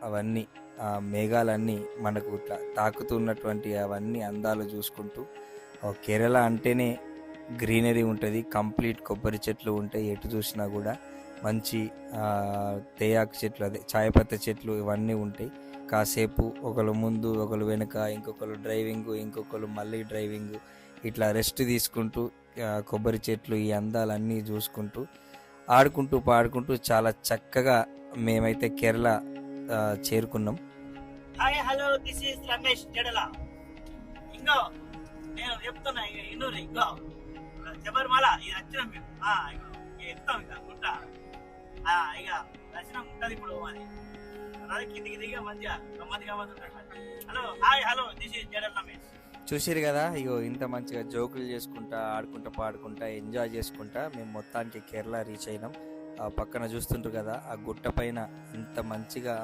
అవన్నీ ఆ మేఘాలన్నీ మనకు ఇట్లా తాకుతున్నటువంటి అవన్నీ అందాలు చూసుకుంటూ కేరళ అంటేనే గ్రీనరీ ఉంటుంది, కంప్లీట్ కొబ్బరి చెట్లు ఉంటాయి, ఎటు చూసినా కూడా మంచి తేయాకు చెట్లు, అదే చాయపత్త చెట్లు ఇవన్నీ ఉంటాయి. కాసేపు ఒకరు ముందు ఒకరు వెనుక, ఇంకొకరు డ్రైవింగ్, ఇంకొకరు మళ్ళీ డ్రైవింగ్, ఇట్లా రెస్ట్ తీసుకుంటూ కొబ్బరి చెట్లు ఈ అందాలన్నీ చూసుకుంటూ ఆడుకుంటూ పాడుకుంటూ చాలా చక్కగా మేమైతే కేరళ చేరుకున్నాం. Hi hello, this is Ramesh Jadala. ఇంకో నేను చెప్తున్నా, ఇంకో శబరిమల ఇది వచ్చినాం మేము. ఎక్కుతాం ఇక గుట్ట, ఇక దర్శనం ఉంటుంది ఇప్పుడు. అది కిందికి దిగా మంచిగా గమ్మత్తుగా ఉంటుంది. Hello hi hello, this is Jadala Ramesh. చూసిరు కదా, ఇగో ఇంత మంచిగా జోకులు చేసుకుంటా ఆడుకుంటా పాడుకుంటా ఎంజాయ్ చేసుకుంటా మేము మొత్తానికి కేరళ రీచ్ అయినాం. ఆ పక్కన చూస్తుంటారు కదా, ఆ గుట్ట పైన ఇంత మంచిగా